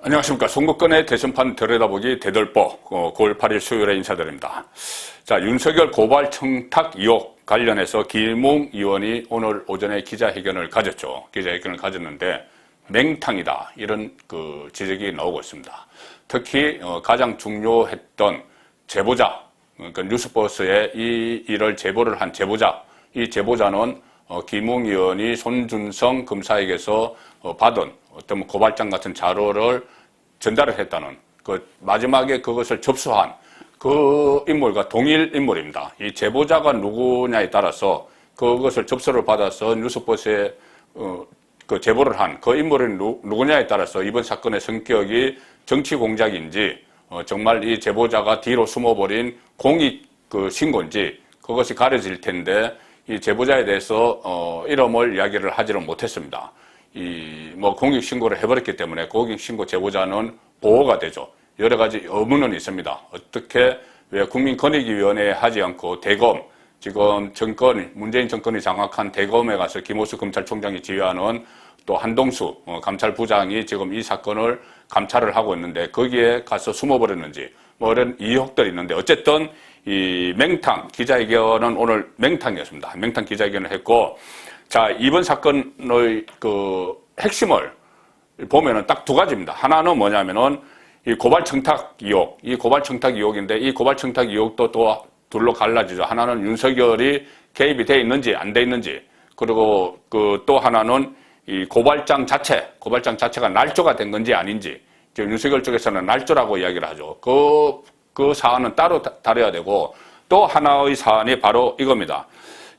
안녕하십니까. 송국건의 대선판 들여다보기 대들보 9월 8일 수요일에 인사드립니다. 자, 윤석열 고발 청탁 의혹 관련해서 김웅 의원이 오늘 오전에 기자회견을 가졌죠. 기자회견을 가졌는데 맹탕이다 이런 지적이 나오고 있습니다. 특히 가장 중요했던 제보자, 그러니까 뉴스버스에 이 일을 제보를 한 제보자, 이 제보자는 김웅 의원이 손준성 검사에게서 받은 어떤 고발장 같은 자료를 전달을 했다는 마지막에 그것을 접수한 그 인물과 동일 인물입니다. 이 제보자가 누구냐에 따라서 그것을 접수를 받아서 뉴스버스에 제보를 한 그 인물이 누구냐에 따라서 이번 사건의 성격이 정치 공작인지 정말 이 제보자가 뒤로 숨어버린 공익 신고인지 그것이 가려질 텐데 이 제보자에 대해서 이름을 이야기를 하지는 못했습니다. 공익 신고를 해버렸기 때문에 공익 신고 제보자는 보호가 되죠. 여러 가지 의문은 있습니다. 어떻게 왜 국민권익위원회에 하지 않고 대검, 지금 문재인 정권이 장악한 대검에 가서 김호수 검찰총장이 지휘하는 또 한동수 감찰부장이 지금 이 사건을 감찰을 하고 있는데 거기에 가서 숨어버렸는지 이런 의혹들이 있는데 어쨌든 이 맹탕 기자회견은 오늘 맹탕이었습니다. 맹탕 기자회견을 했고, 자, 이번 사건의 핵심을 보면은 딱 두 가지입니다. 하나는 뭐냐면은 이 고발 청탁 의혹, 이 고발 청탁 의혹인데 이 고발 청탁 의혹도 또 둘로 갈라지죠. 하나는 윤석열이 개입이 돼 있는지 안 돼 있는지, 그리고 또 하나는 이 고발장 자체가 날조가 된 건지 아닌지. 지금 윤석열 쪽에서는 날조라고 이야기를 하죠. 그 사안은 따로 다뤄야 되고, 또 하나의 사안이 바로 이겁니다.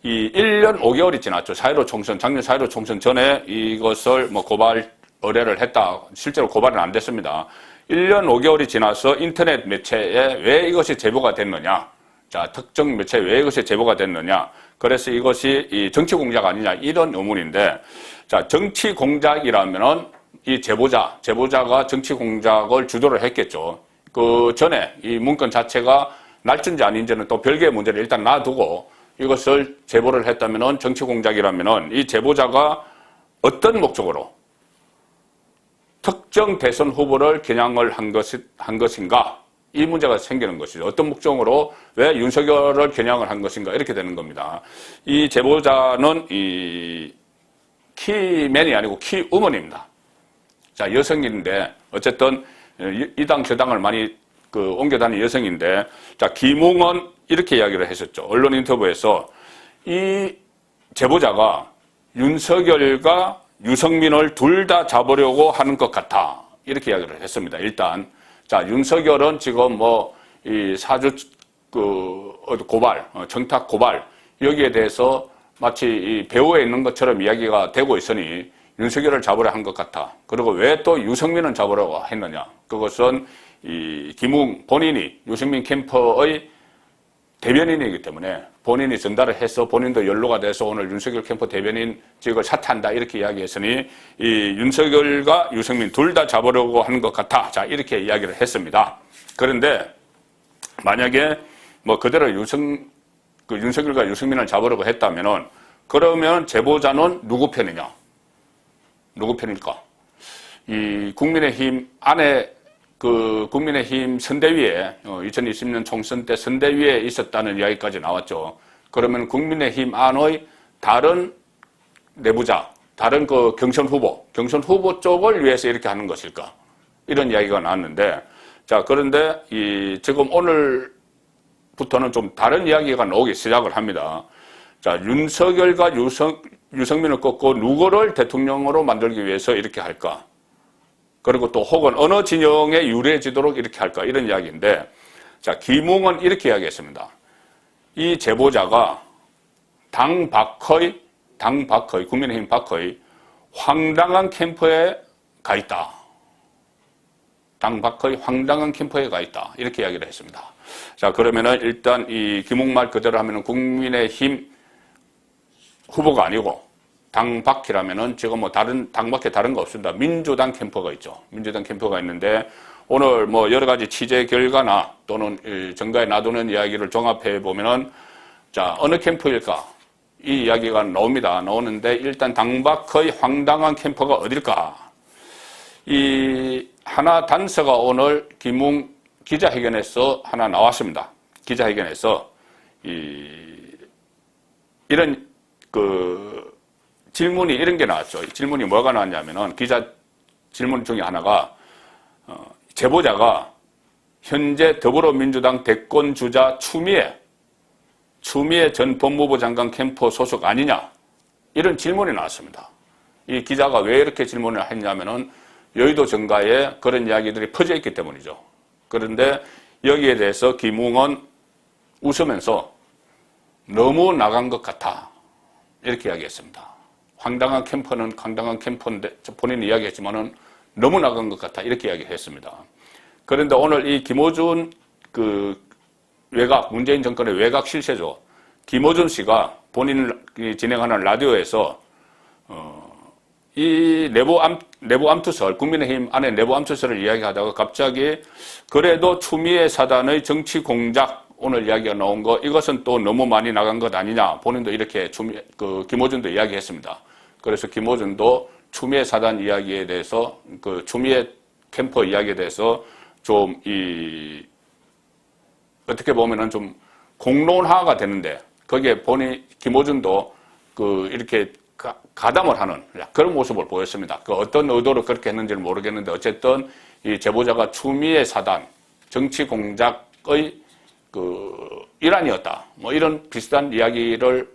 이 1년 5개월이 지났죠. 작년 4.15 총선 전에 이것을 고발 의뢰를 했다. 실제로 고발은 안 됐습니다. 1년 5개월이 지나서 인터넷 매체에 왜 이것이 제보가 됐느냐. 자, 특정 매체에 왜 이것이 제보가 됐느냐. 그래서 이것이 이 정치 공작 아니냐. 이런 의문인데, 자, 정치 공작이라면은 이 제보자가 정치 공작을 주도를 했겠죠. 그 전에 이 문건 자체가 날조인지 아닌지는 또 별개의 문제를 일단 놔두고 이것을 제보를 했다면은 정치 공작이라면은 이 제보자가 어떤 목적으로 특정 대선 후보를 겨냥을 한 것인가? 이 문제가 생기는 것이죠. 어떤 목적으로 왜 윤석열을 겨냥을 한 것인가? 이렇게 되는 겁니다. 이 제보자는 이 키맨이 아니고 키우먼입니다. 자, 여성인데 어쨌든 이 당 저 당을 많이 옮겨 다니는 여성인데, 자, 김웅은 이렇게 이야기를 했었죠. 언론 인터뷰에서 이 제보자가 윤석열과 유승민을 둘 다 잡으려고 하는 것 같아. 이렇게 이야기를 했습니다. 일단, 자, 윤석열은 지금 이 사주 고발, 청탁 고발, 여기에 대해서 마치 이 배후에 있는 것처럼 이야기가 되고 있으니 윤석열을 잡으려 한 것 같아. 그리고 왜 또 유승민은 잡으려고 했느냐. 그것은 이 김웅 본인이 유승민 캠프의 대변인이기 때문에 본인이 전달을 해서 본인도 연루가 돼서 오늘 윤석열 캠프 대변인직을 사퇴한다 이렇게 이야기했으니 이 윤석열과 유승민 둘 다 잡으려고 하는 것 같아. 자, 이렇게 이야기를 했습니다. 그런데 만약에 그대로 윤석열과 유승민을 잡으려고 했다면은 그러면 제보자는 누구 편이냐? 누구 편일까? 이 국민의힘 안에 국민의힘 선대위에 2020년 총선 때 선대위에 있었다는 이야기까지 나왔죠. 그러면 국민의힘 안의 다른 내부자, 다른 경선 후보 쪽을 위해서 이렇게 하는 것일까? 이런 이야기가 나왔는데, 자, 그런데 지금 오늘부터는 좀 다른 이야기가 나오기 시작을 합니다. 자, 윤석열과 유승민을 꺾고 누구를 대통령으로 만들기 위해서 이렇게 할까? 그리고 또 혹은 어느 진영에 유리해지도록 이렇게 할까? 이런 이야기인데, 자, 김웅은 이렇게 이야기했습니다. 이 제보자가 당 밖의 국민의힘 밖의 황당한 캠프에 가 있다. 당 밖의 황당한 캠프에 가 있다. 이렇게 이야기를 했습니다. 자, 그러면은 일단 이 김웅 말 그대로 하면은 국민의힘 후보가 아니고 당 밖이라면은 지금 당 밖에 다른 거 없습니다. 민주당 캠프가 있죠. 민주당 캠프가 있는데 오늘 여러 가지 취재 결과나 또는 정가에 놔두는 이야기를 종합해 보면은, 자, 어느 캠프일까? 이 이야기가 나오는데 일단 당 밖의 황당한 캠프가 어딜까? 이 하나 단서가 오늘 김웅 기자회견에서 하나 나왔습니다. 기자회견에서 이런 질문이 이런 게 나왔죠. 질문이 뭐가 나왔냐면은 기자 질문 중에 하나가 제보자가 현재 더불어민주당 대권 주자 추미애 전 법무부 장관 캠프 소속 아니냐, 이런 질문이 나왔습니다. 이 기자가 왜 이렇게 질문을 했냐면은 여의도 정가에 그런 이야기들이 퍼져 있기 때문이죠. 그런데 여기에 대해서 김웅은 웃으면서 너무 나간 것 같아, 이렇게 이야기했습니다. 황당한 캠프인데 본인이 이야기했지만은 너무 나간 것 같아, 이렇게 이야기했습니다. 그런데 오늘 이 김어준 문재인 정권의 외곽 실세죠. 김어준 씨가 본인이 진행하는 라디오에서 이 내부 암투설, 국민의힘 안에 내부 암투설을 이야기하다가 갑자기 그래도 추미애 사단의 정치 공작, 오늘 이야기가 나온 거, 이것은 또 너무 많이 나간 것 아니냐, 본인도 이렇게 김어준도 이야기했습니다. 그래서 김어준도 추미애 사단 이야기에 대해서, 추미애 캠프 이야기에 대해서 좀 어떻게 보면은 좀 공론화가 되는데, 거기에 김어준도 이렇게 가담을 하는 그런 모습을 보였습니다. 어떤 의도로 그렇게 했는지는 모르겠는데, 어쨌든 이 제보자가 추미애 사단, 정치 공작의 일환이었다, 뭐 이런 비슷한 이야기를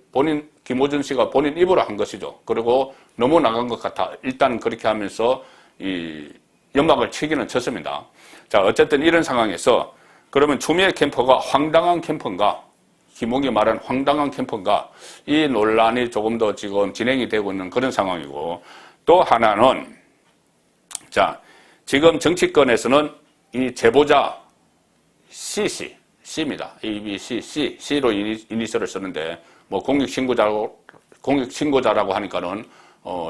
김어준 씨가 본인 입으로 한 것이죠. 그리고 너무 나간 것 같아, 일단 그렇게 하면서 이 연막을 치기는 쳤습니다. 자, 어쨌든 이런 상황에서 그러면 추미애 캠프가 황당한 캠프인가, 김웅이 말한 황당한 캠프인가, 이 논란이 조금 더 지금 진행이 되고 있는 그런 상황이고, 또 하나는, 자, 지금 정치권에서는 이 제보자 C입니다. C로 이니셜을 쓰는데, 뭐 공익신고자라고 하니까는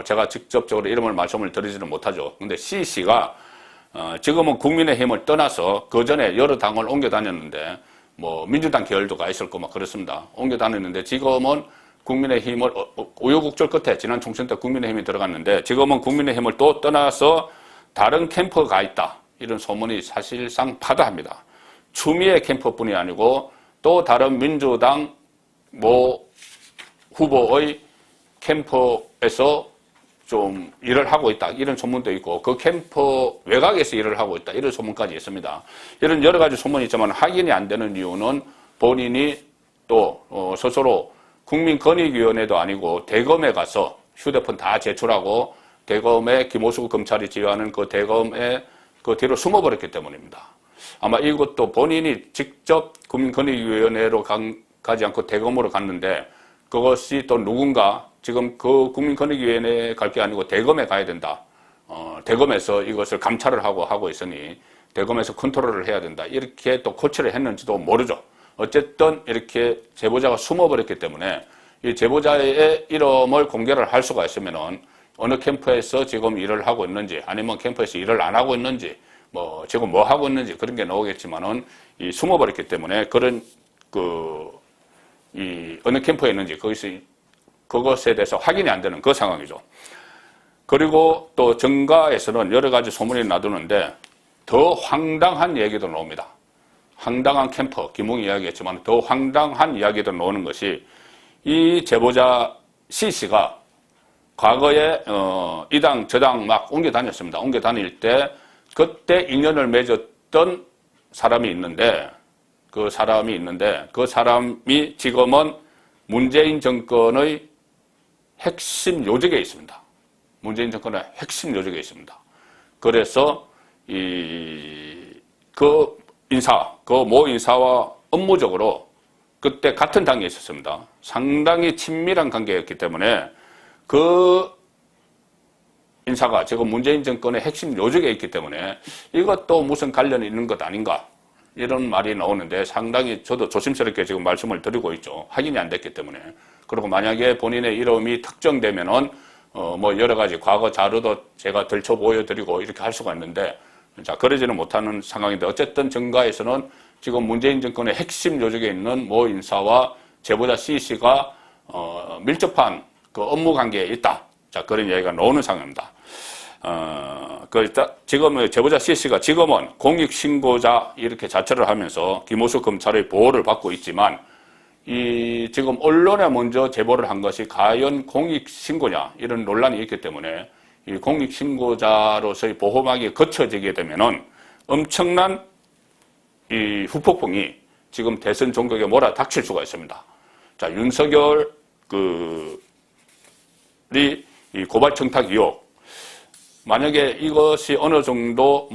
제가 직접적으로 이름을 말씀을 드리지는 못하죠. 근데 C씨가 지금은 국민의힘을 떠나서 그 전에 여러 당을 옮겨 다녔는데, 뭐 민주당 계열도 가 있을 거 막 그렇습니다. 옮겨 다녔는데 지금은 국민의힘을 우여곡절 끝에 지난 총선 때 국민의힘이 들어갔는데, 지금은 국민의힘을 또 떠나서 다른 캠프가 있다, 이런 소문이 사실상 파다합니다. 추미애 캠프뿐이 아니고 또 다른 민주당 모 후보의 캠프에서 좀 일을 하고 있다, 이런 소문도 있고, 그 캠프 외곽에서 일을 하고 있다, 이런 소문까지 있습니다. 이런 여러 가지 소문이 있지만 확인이 안 되는 이유는 본인이 또 스스로 국민권익위원회도 아니고 대검에 가서 휴대폰 다 제출하고 대검에 김오수 검찰이 지휘하는 그 대검에 그 뒤로 숨어버렸기 때문입니다. 아마 이것도 본인이 직접 국민권익위원회로 가지 않고 대검으로 갔는데, 그것이 또 누군가 지금 그 국민권익위원회에 갈 게 아니고 대검에 가야 된다, 대검에서 이것을 감찰을 하고 있으니 대검에서 컨트롤을 해야 된다, 이렇게 또 코치를 했는지도 모르죠. 어쨌든 이렇게 제보자가 숨어버렸기 때문에 이 제보자의 이름을 공개를 할 수가 있으면은 어느 캠프에서 지금 일을 하고 있는지, 아니면 캠프에서 일을 안 하고 있는지, 뭐 지금 뭐 하고 있는지 그런 게 나오겠지만은 이 숨어버렸기 때문에 그런 어느 캠프에 있는지 그것에 대해서 확인이 안 되는 그 상황이죠. 그리고 또 정가에서는 여러 가지 소문이 나두는데 더 황당한 얘기도 나옵니다. 황당한 캠프, 김웅이 이야기했지만 더 황당한 이야기도 나오는 것이, 이 제보자 C씨가 과거에 이 당 저 당 막 옮겨 다녔습니다. 옮겨 다닐 때 그때 인연을 맺었던 사람이 있는데, 그 사람이 지금은 문재인 정권의 핵심 요직에 있습니다. 문재인 정권의 핵심 요직에 있습니다. 그래서 그 모 인사와 업무적으로 그때 같은 당에 있었습니다. 상당히 친밀한 관계였기 때문에 그 인사가 지금 문재인 정권의 핵심 요직에 있기 때문에 이것도 무슨 관련이 있는 것 아닌가, 이런 말이 나오는데, 상당히 저도 조심스럽게 지금 말씀을 드리고 있죠. 확인이 안 됐기 때문에. 그리고 만약에 본인의 이름이 특정되면은 뭐 여러 가지 과거 자료도 제가 들춰 보여드리고 이렇게 할 수가 있는데, 자, 그러지는 못하는 상황인데, 어쨌든 정가에서는 지금 문재인 정권의 핵심 요직에 있는 모 인사와 제보자 C씨가 밀접한 그 업무 관계에 있다, 자, 그런 이야기가 나오는 상황입니다. 일단 지금 제보자 C씨가 지금은 공익신고자 이렇게 자처를 하면서 김호수 검찰의 보호를 받고 있지만 지금 언론에 먼저 제보를 한 것이 과연 공익신고냐 이런 논란이 있기 때문에 이 공익신고자로서의 보호막이 거쳐지게 되면은 엄청난 이 후폭풍이 지금 대선 종국에 몰아닥칠 수가 있습니다. 자, 윤석열 이 고발 청탁 의혹, 만약에 이것이 어느 정도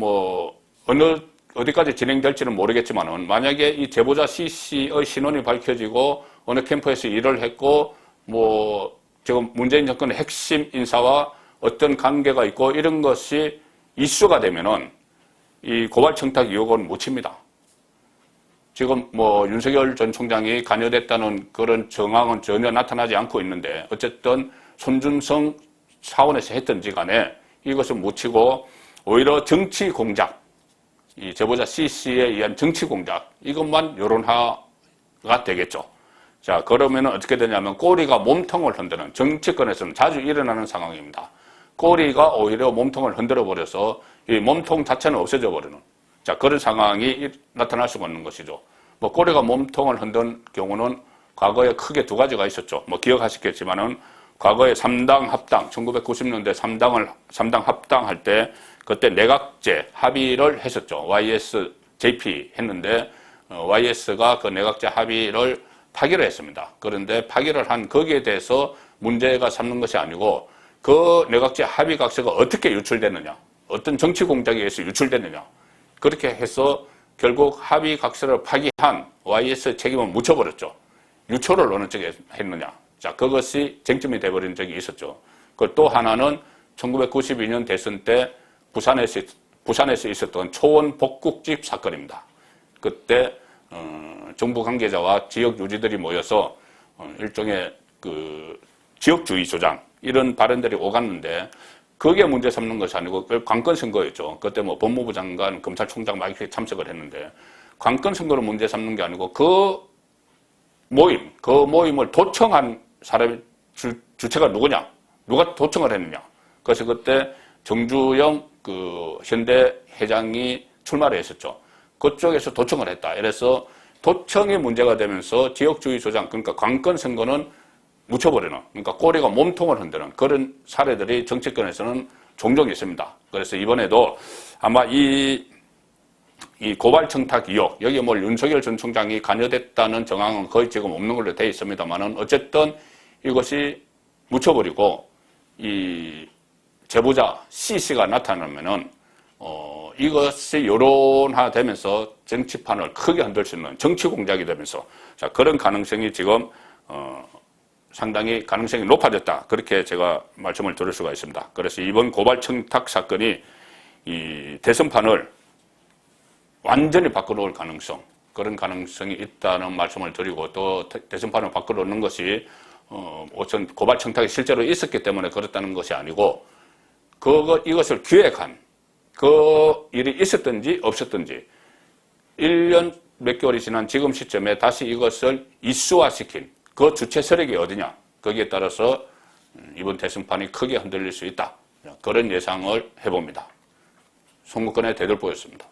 어디까지 진행될지는 모르겠지만은 만약에 이 제보자 C씨의 신원이 밝혀지고 어느 캠프에서 일을 했고 지금 문재인 정권의 핵심 인사와 어떤 관계가 있고 이런 것이 이슈가 되면은 이 고발 청탁 의혹은 묻힙니다. 지금 윤석열 전 총장이 관여됐다는 그런 정황은 전혀 나타나지 않고 있는데 어쨌든 손준성 차원에서 했든지 간에 이것은 묻히고 오히려 정치 공작, 이 제보자 C씨에 의한 정치 공작, 이것만 여론화가 되겠죠. 자, 그러면 어떻게 되냐면 꼬리가 몸통을 흔드는, 정치권에서는 자주 일어나는 상황입니다. 꼬리가 오히려 몸통을 흔들어 버려서 이 몸통 자체는 없어져 버리는, 자, 그런 상황이 나타날 수가 있는 것이죠. 꼬리가 몸통을 흔든 경우는 과거에 크게 두 가지가 있었죠. 기억하시겠지만은 과거에 3당 합당, 1990년대 3당 합당할 때 그때 내각제 합의를 했었죠. YSJP 했는데 YS가 그 내각제 합의를 파기를 했습니다. 그런데 파기를 한 거기에 대해서 문제가 삼는 것이 아니고 그 내각제 합의 각서가 어떻게 유출됐느냐, 어떤 정치 공작에 의해서 유출됐느냐, 그렇게 해서 결국 합의 각서를 파기한 YS 책임을 묻혀버렸죠. 유초를 어느 쪽에 했느냐. 자, 그것이 쟁점이 돼버린 적이 있었죠. 그 또 하나는 1992년 대선 때 부산에서 있었던 초원 복국집 사건입니다. 그때 정부 관계자와 지역 유지들이 모여서 일종의 지역주의 조장 이런 발언들이 오갔는데 그게 문제 삼는 것이 아니고 관건 선거였죠. 그때 법무부 장관, 검찰총장 막 이렇게 참석을 했는데 관건 선거를 문제 삼는 게 아니고 그 모임을 도청한 사람이 주체가 누구냐? 누가 도청을 했느냐? 그래서 그때 정주영 현대 회장이 출마를 했었죠. 그쪽에서 도청을 했다. 이래서 도청이 문제가 되면서 지역주의 조장, 그러니까 관건 선거는 묻혀버리는, 그러니까 꼬리가 몸통을 흔드는 그런 사례들이 정치권에서는 종종 있습니다. 그래서 이번에도 아마 이 고발 청탁 의혹, 여기에 윤석열 전 총장이 관여됐다는 정황은 거의 지금 없는 걸로 되어 있습니다만은 어쨌든 이것이 묻혀버리고 이 제보자 C씨가 나타나면은 이것이 여론화되면서 정치판을 크게 흔들 수 있는 정치 공작이 되면서 자, 그런 가능성이 지금 상당히 가능성이 높아졌다. 그렇게 제가 말씀을 드릴 수가 있습니다. 그래서 이번 고발 청탁 사건이 이 대선판을 완전히 바꿔놓을 가능성, 그런 가능성이 있다는 말씀을 드리고 또 대선판을 바꿔놓는 것이 우선 고발 청탁이 실제로 있었기 때문에 그렇다는 것이 아니고 이것을 기획한 그 일이 있었든지 없었든지 1년 몇 개월이 지난 지금 시점에 다시 이것을 이슈화시킨 그 주체 세력이 어디냐, 거기에 따라서 이번 대선판이 크게 흔들릴 수 있다. 그런 예상을 해봅니다. 송국권의 대들보였습니다.